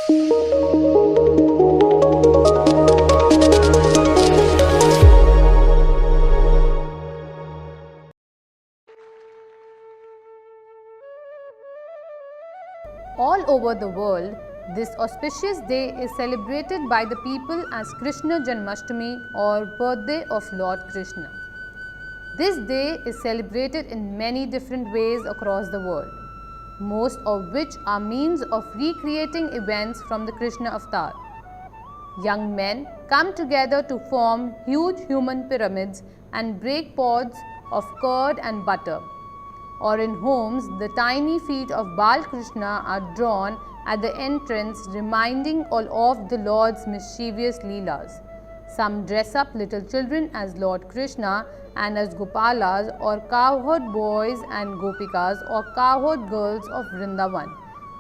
All over the world, this auspicious day is celebrated by the people as Krishna Janmashtami or birthday of Lord Krishna. This day is celebrated in many different ways across the world, most of which are means of recreating events from the Krishna avatar. Young men come together to form huge human pyramids and break pots of curd and butter. Or in homes, the tiny feet of Bal Krishna are drawn at the entrance, reminding all of the Lord's mischievous leelas. Some dress up little children as Lord Krishna and as Gopalas, or cowherd boys and Gopikas, or cowherd girls of Vrindavan,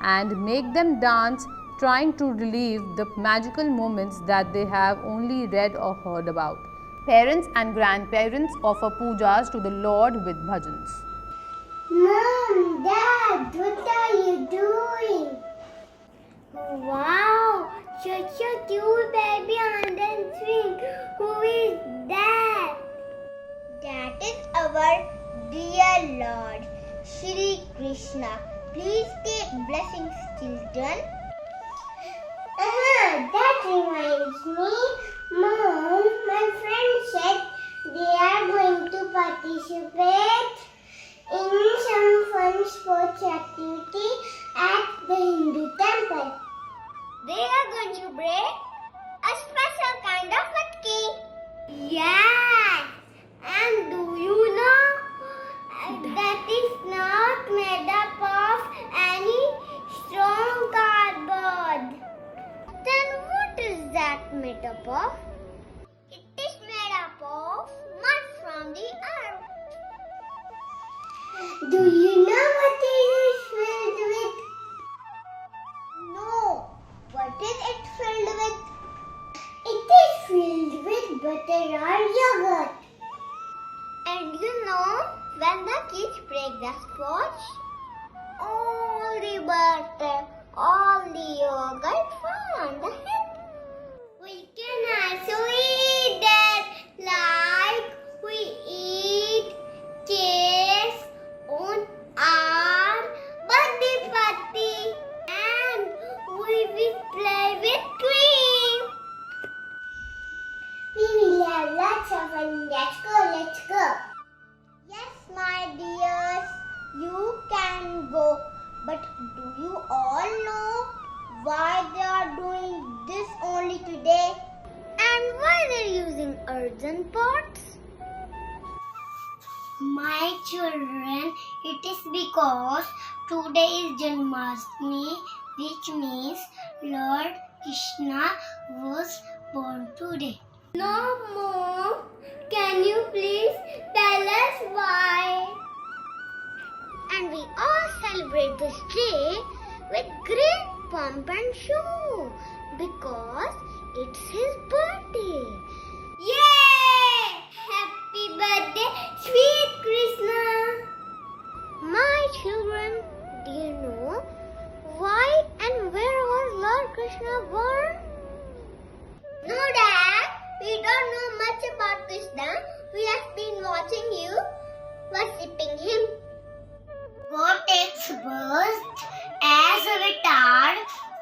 and make them dance, trying to relive the magical moments that they have only read or heard about. Parents and grandparents offer pujas to the Lord with bhajans. Mom, Dad, what are you doing? Wow, such a cute baby on the swing. Who is that? That is our dear Lord, Shri Krishna. Please take blessings, children. That reminds me, Mom, my friend said they are going to participate in some fun sports activity at the Hindu temple. They are going to break a special kind of matki. Yes, and do you know that is not made up of any strong cardboard. Then what is that made up of? It is made up of mud from the earth. Do you know what it is filled with? No. What is it filled with? It is filled with butter or yogurt. And you know, when the kids break the scotch, all the butter, all the yogurt fall on the head. We can also eat that like we eat cakes on our birthday party, and we will play with cream. We will have lots of fun. Let's go. Yes, my dears, you can go. But do you all know why they are doing this only today? And why they're using earthen pots? My children, it is because today is Janmashtami, which means Lord Krishna was born today. No, Mom. Can you please tell us why? And we all celebrate this day with great pomp and show because it's his birthday. Yay! Happy birthday, sweet Krishna! My children, do you know why and where was Lord Krishna born? No, Dad, we don't know much about Krishna. We have been watching you worshipping him. God takes birth as avatar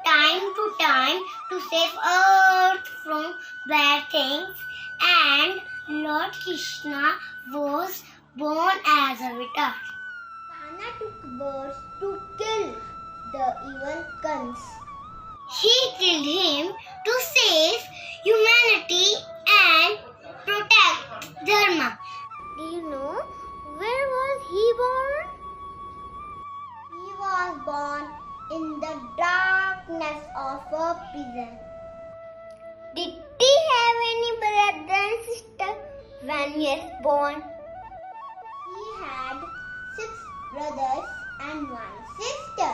time to time to save earth from bad things, and Lord Krishna was born as avatar. Kana took birth to kill the evil Kans. He killed him to save humanity and protect Dharma. Do you know where was he born? He was born in the darkness of a prison. Did he have any brother and sister when he was born? He had 6 brothers and 1 sister.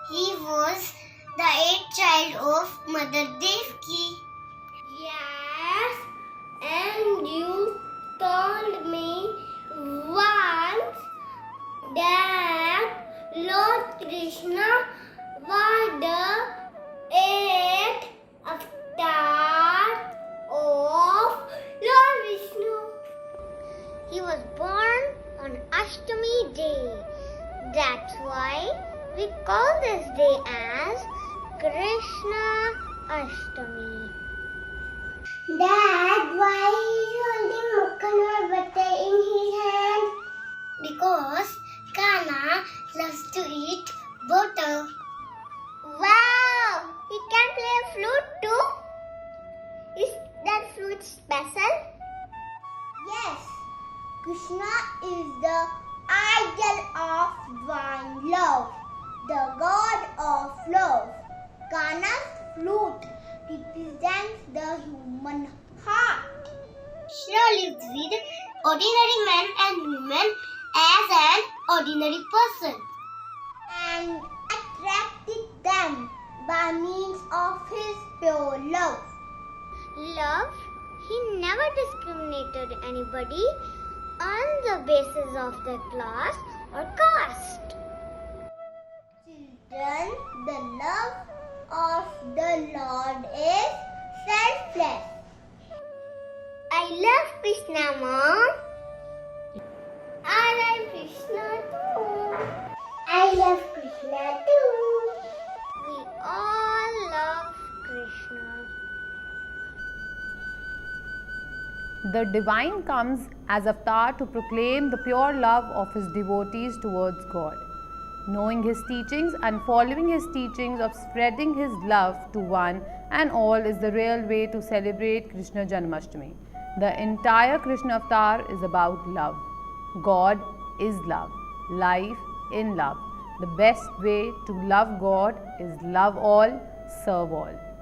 He was the 8th child of Mother Devaki. Yes, and you told me once that Lord Krishna was the Ashtami. Dad, why is holding Mukkanwar butter in his hand? Because Kana loves to eat butter. Wow! He can play a flute too? Is that flute special? Yes. Krishna is the idol of divine love, the god of love. Kana's flute represents the human heart. Krishna lives with ordinary men and women as an ordinary person and attracted them by means of his pure love. Love, he never discriminated anybody on the basis of their class or caste. Children, the love of the Lord is selfless. I love Krishna, Mom. I love Krishna too. I love Krishna too. We all love Krishna. The divine comes as avatar to proclaim the pure love of his devotees towards God. Knowing his teachings and following his teachings of spreading his love to one and all is the real way to celebrate Krishna Janmashtami. The entire Krishna avatar is about love. God is love. Life in love. The best way to love God is love all, serve all.